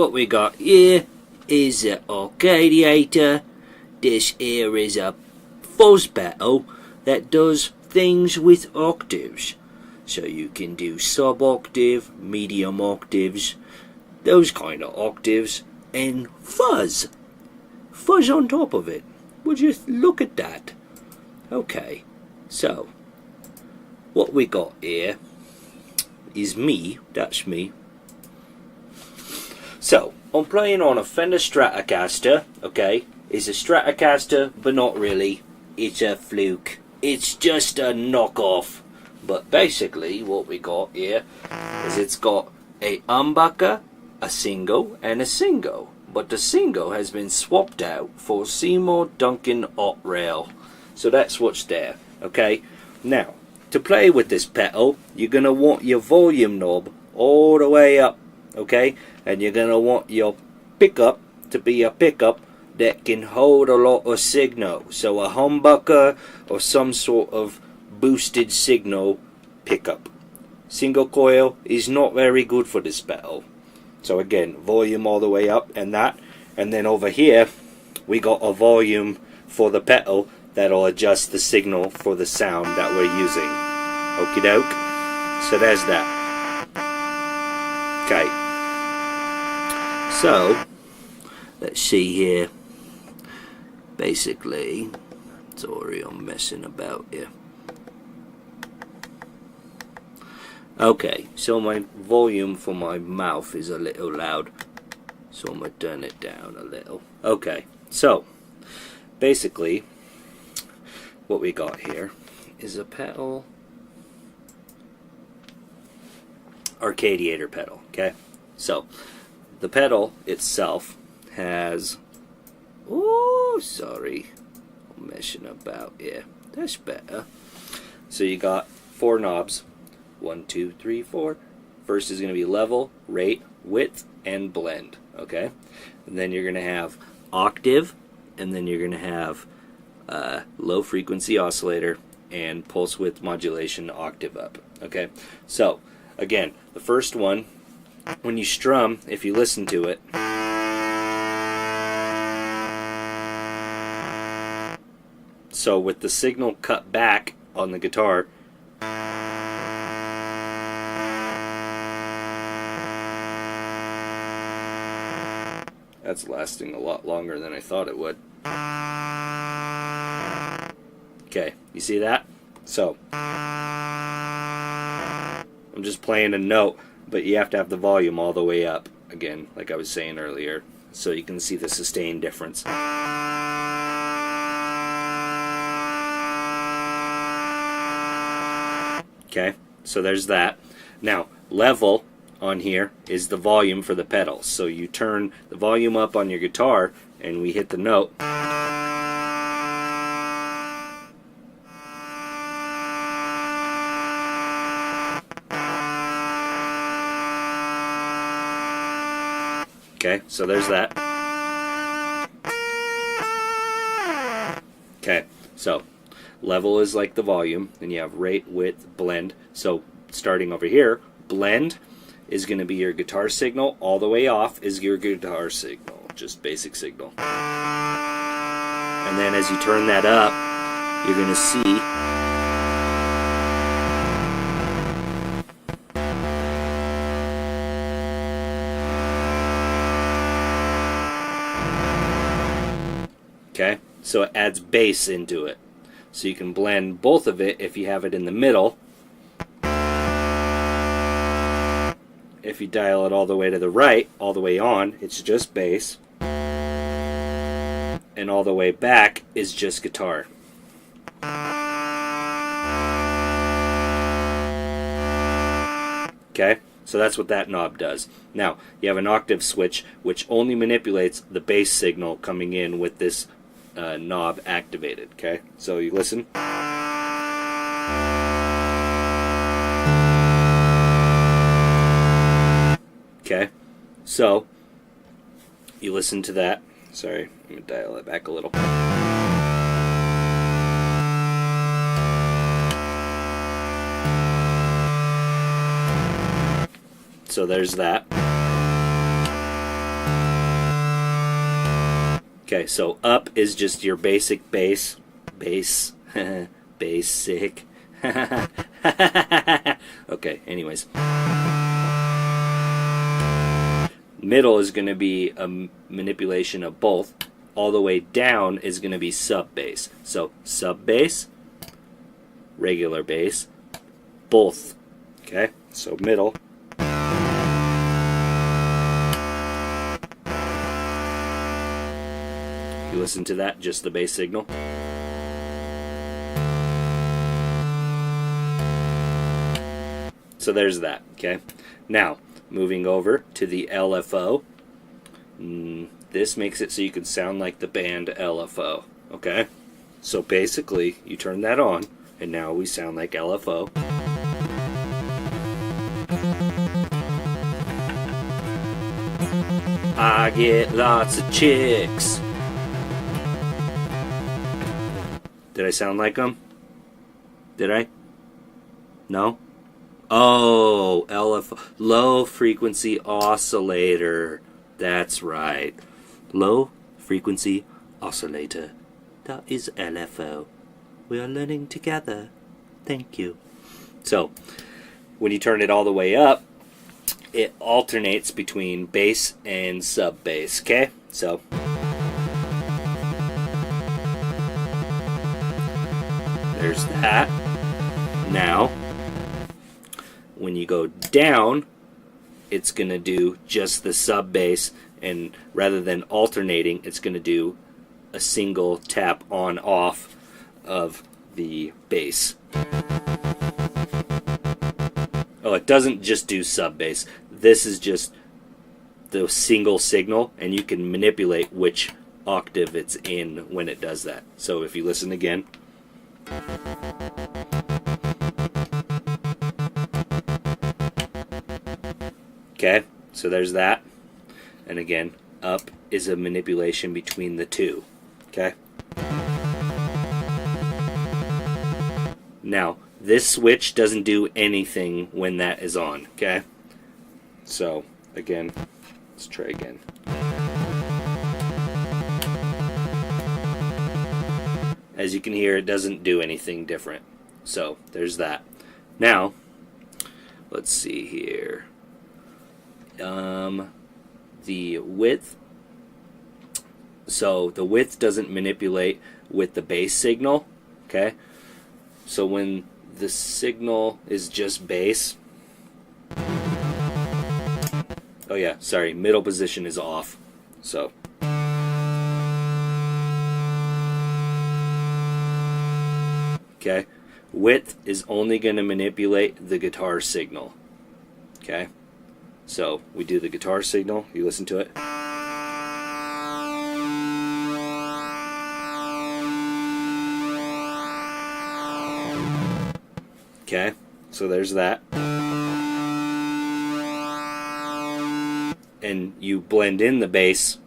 what we got here is an Arcadiator. This here is a fuzz pedal that does things with octaves. So you can do sub-octave, medium octaves, those kind of octaves, and fuzz. Fuzz on top of it. Would you look at that? Okay, so what we got here is me, that's me. So, I'm playing on a Fender Stratocaster, okay? It's a Stratocaster, but not really. It's a fluke. It's just a knockoff. But basically, what we got here is it's got a humbucker, a single, and a single. But the single has been swapped out for Seymour Duncan Hot Rail. So that's what's there, okay? Now, to play with this pedal, you're going to want your volume knob all the way up, okay? And you're going to want your pickup to be a pickup that can hold a lot of signal. So a humbucker or some sort of boosted signal pickup. Single coil is not very good for this pedal. So again, volume all the way up and that. And then over here, we got a volume for the pedal that'll adjust the signal for the sound that we're using. Okie doke. So there's that. Okay. So, let's see here. Basically, sorry I'm messing about here. Okay, so my volume for my mouth is a little loud. So I'm going to turn it down a little. Okay, so, basically, what we got here is a pedal. Arcadiator pedal, okay? So, the pedal itself has, oh, sorry, I'm messing about here. That's better. So you got 4 knobs, 1, 2, 3, 4. First is going to be level, rate, width, and blend, okay? And then you're going to have octave, and then you're going to have low frequency oscillator and pulse width modulation octave up, okay? So, again, the first one, when you strum, if you listen to it, so with the signal cut back on the guitar, that's lasting a lot longer than I thought it would. Okay, you see that? So, I'm just playing a note, but you have to have the volume all the way up, again, like I was saying earlier, so you can see the sustain difference. Okay, so there's that. Now, level on here is the volume for the pedals. So you turn the volume up on your guitar, and we hit the note. Okay, so there's that. Okay, so level is like the volume, and you have rate, width, blend. So starting over here, blend is going to be your guitar signal. All the way off is your guitar signal, just basic signal. And then as you turn that up, you're going to see okay, so it adds bass into it. So you can blend both of it if you have it in the middle. If you dial it all the way to the right, all the way on, it's just bass. And all the way back is just guitar. Okay, so that's what that knob does. Now, you have an octave switch, which only manipulates the bass signal coming in with this knob activated. Okay, so you listen. Okay, so you listen to that. Sorry, I'm going to dial it back a little. So there's that. Okay, so up is just your basic bass. Bass. Basic. Okay, anyways. Middle is going to be a manipulation of both. All the way down is going to be sub bass. So sub bass, regular bass, both. Okay, so middle. You listen to that, just the bass signal. So there's that, okay? Now, moving over to the LFO. This makes it so you can sound like the band LFO, okay? So basically, you turn that on, and now we sound like LFO. I get lots of chicks. Did I sound like them? Did I? No? Oh, LFO. Low frequency oscillator. That's right. Low frequency oscillator. That is LFO. We are learning together. Thank you. So, when you turn it all the way up, it alternates between bass and sub bass, okay? So, there's that. Now, when you go down, it's going to do just the sub bass, and rather than alternating, it's going to do a single tap on off of the bass. Oh, it doesn't just do sub bass. This is just the single signal, and you can manipulate which octave it's in when it does that. So if you listen again. Okay, so there's that. And again, up is a manipulation between the two. Okay? Now, this switch doesn't do anything when that is on. Okay? So, again, let's try again. As you can hear, it doesn't do anything different. So, there's that. Now, let's see here. The width. So the width doesn't manipulate with the bass signal. Okay? So when the signal is just bass. Oh yeah, sorry, middle position is off. So. Okay? Width is only going to manipulate the guitar signal. Okay? So, we do the guitar signal. You listen to it. Okay, so there's that. And you blend in the bass.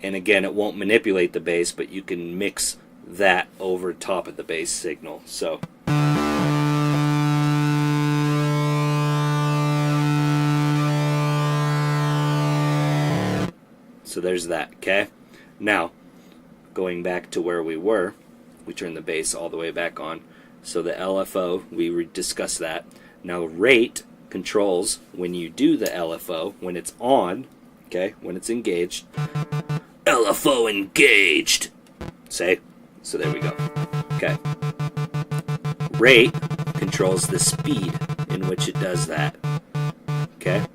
And again, it won't manipulate the bass, but you can mix that over top of the bass signal. So. So there's that, okay? Now, going back to where we were, we turn the bass all the way back on. So the LFO, we discussed that. Now rate controls when you do the LFO, when it's on, okay, when it's engaged. LFO engaged! Say, so there we go. Okay. Rate controls the speed in which it does that. Okay?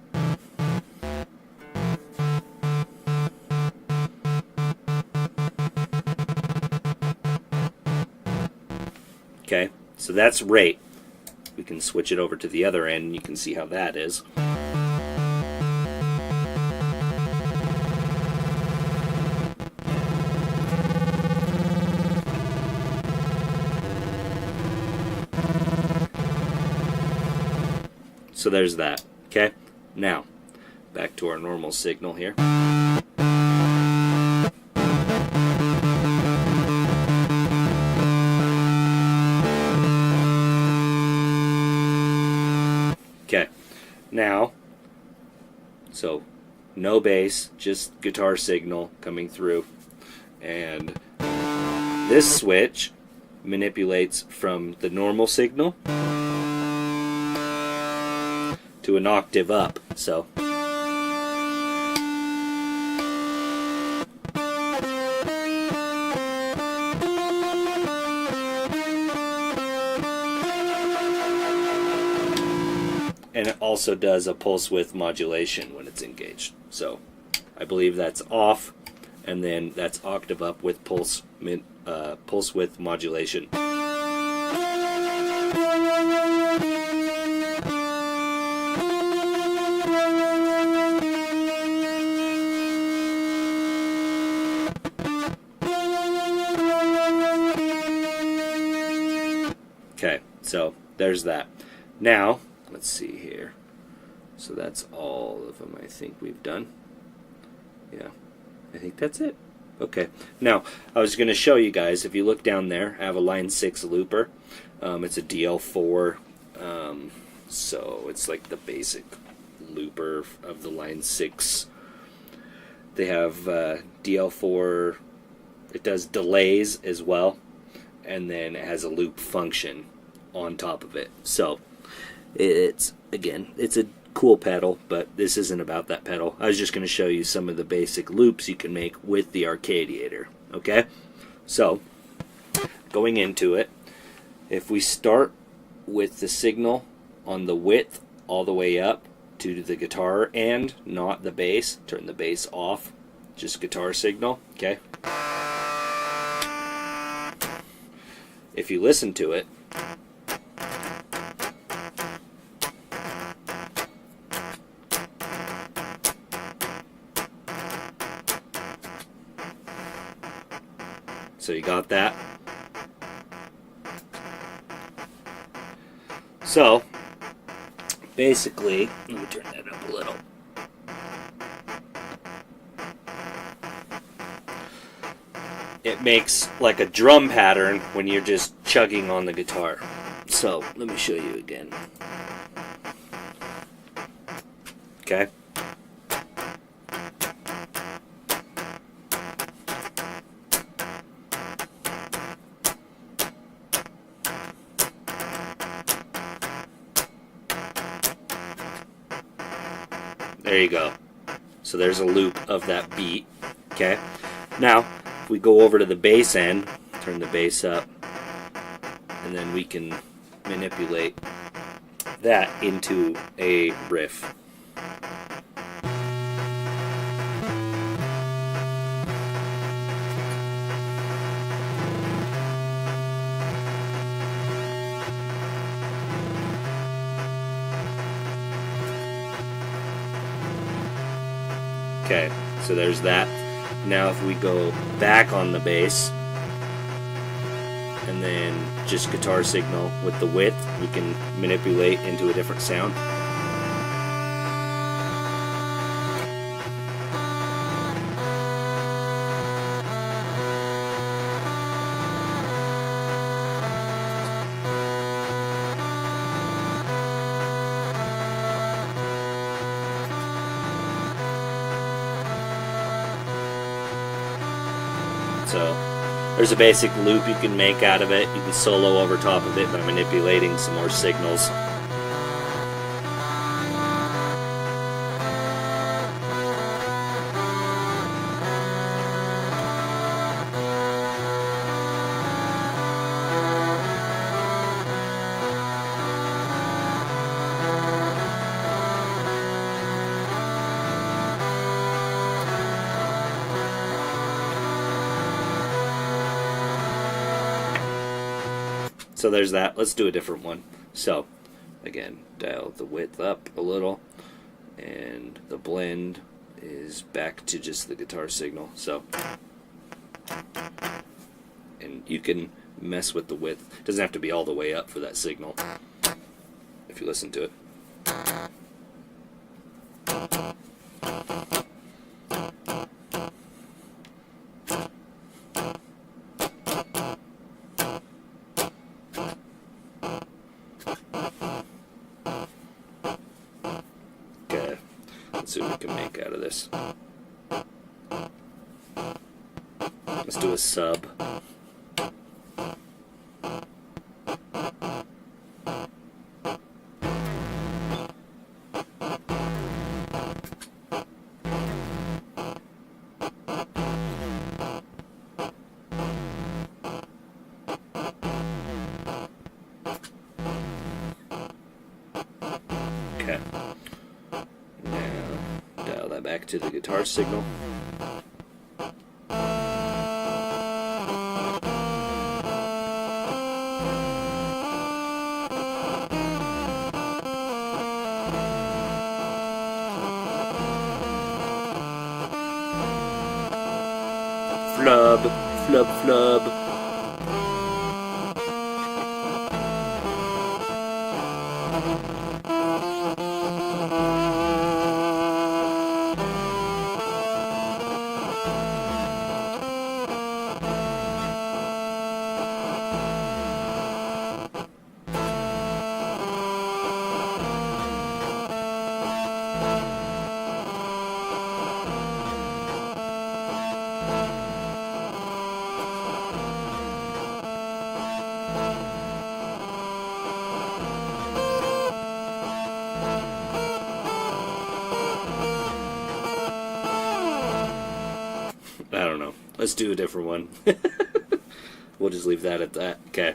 Okay, so that's rate. We can switch it over to the other end and you can see how that is. So there's that. Okay, now back to our normal signal here. Okay, now, so no bass, just guitar signal coming through. And this switch manipulates from the normal signal to an octave up. So and it also does a pulse width modulation when it's engaged. So I believe that's off, and then that's octave up with pulse width modulation. Okay, so there's that. Now, let's see here. So that's all of them I think we've done. Yeah, I think that's it. Okay, now I was going to show you guys, if you look down there, I have a line 6 looper. It's a DL4, so it's like the basic looper of the line 6. They have DL4, it does delays as well, and then it has a loop function on top of it. So it's, again, it's a cool pedal, but this isn't about that pedal. I was just going to show you some of the basic loops you can make with the Arcadiator. Okay, so going into it, if we start with the signal on the width all the way up to the guitar and not the bass, turn the bass off, just guitar signal. Okay, if you listen to it, so you got that. So basically, let me turn that up a little. It makes like a drum pattern when you're just chugging on the guitar. So let me show you again. Okay. There you go. So there's a loop of that beat. Okay. Now, if we go over to the bass end, turn the bass up, and then we can manipulate that into a riff. Okay, so there's that. Now if we go back on the bass and then just guitar signal with the width, we can manipulate into a different sound. So there's a basic loop you can make out of it. You can solo over top of it by manipulating some more signals. So there's that. Let's do a different one. So again, dial the width up a little, and the blend is back to just the guitar signal. So, and you can mess with the width. It doesn't have to be all the way up for that signal if you listen to it. Let's see what we can make out of this. Let's do a sub. Okay. Now, dial that back to the guitar signal. Flub, flub, flub. I don't know. Let's do a different one. We'll just leave that at that. Okay.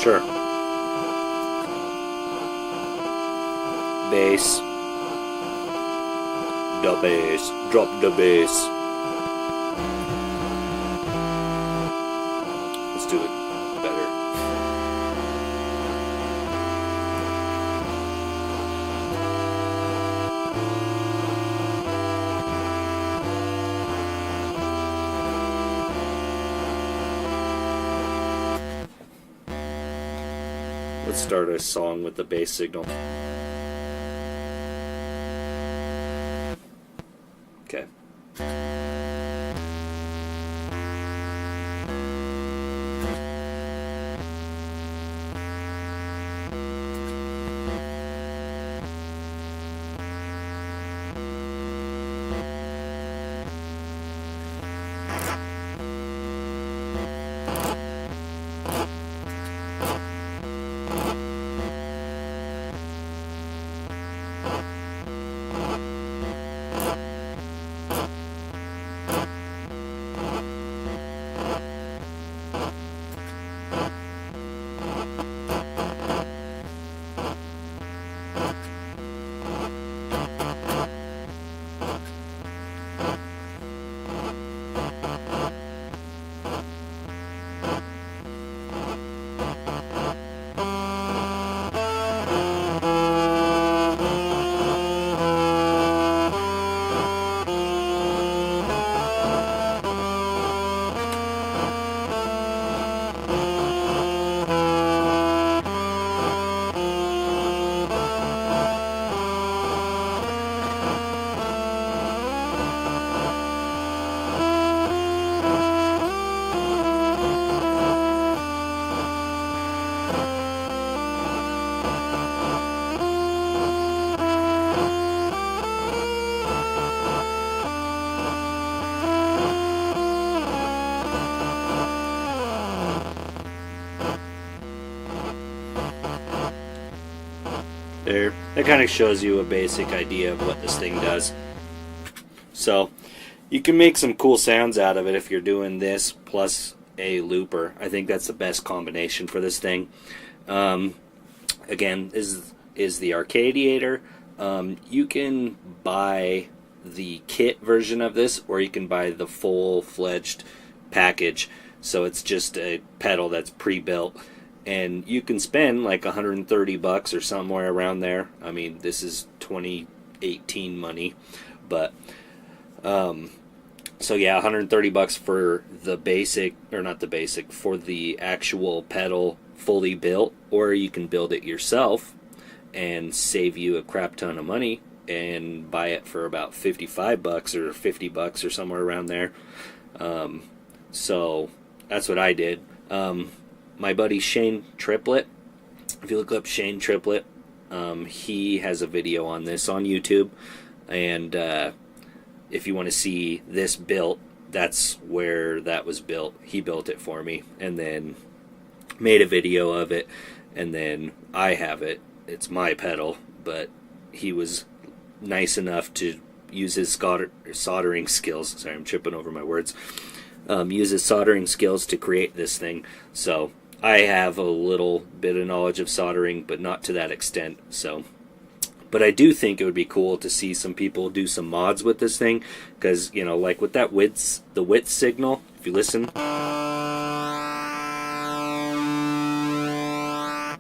Sure. Bass. The bass. Drop the bass. Let's do it better. Let's start a song with the bass signal. Okay. There, that kind of shows you a basic idea of what this thing does. So, you can make some cool sounds out of it if you're doing this plus a looper. I think that's the best combination for this thing. Again, this is the Arcadiator. You can buy the kit version of this, or you can buy the full-fledged package. So it's just a pedal that's pre-built. And you can spend like $130 or somewhere around there. I mean, this is 2018 money. But so yeah, $130 for the basic, or not the basic, for the actual pedal fully built, or you can build it yourself and save you a crap ton of money and buy it for about $55 or $50 or somewhere around there. So that's what I did. My buddy Shane Triplett, if you look up Shane Triplett, he has a video on this on YouTube, and if you want to see this built, that's where that was built. He built it for me and then made a video of it, and then I have it. It's my pedal, but he was nice enough to use his soldering skills. Sorry, I'm tripping over my words. Use his soldering skills to create this thing. So I have a little bit of knowledge of soldering, but not to that extent. So, but I do think it would be cool to see some people do some mods with this thing, because, you know, like with that the width signal, if you listen,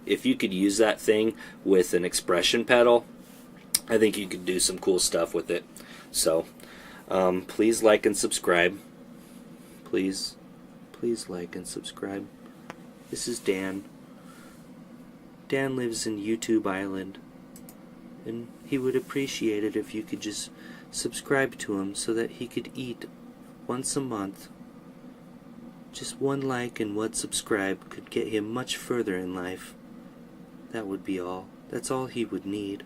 if you could use that thing with an expression pedal, I think you could do some cool stuff with it. So, please like and subscribe. Please like and subscribe. This is Dan. Dan lives in YouTube Island, and he would appreciate it if you could just subscribe to him so that he could eat once a month. Just one like and one subscribe could get him much further in life. That would be all. That's all he would need.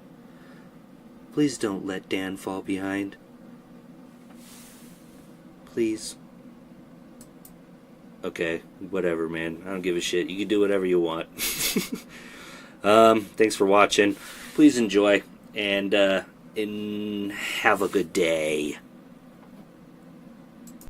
Please don't let Dan fall behind. Please. Okay, whatever, man. I don't give a shit. You can do whatever you want. Thanks for watching. Please enjoy, and have a good day.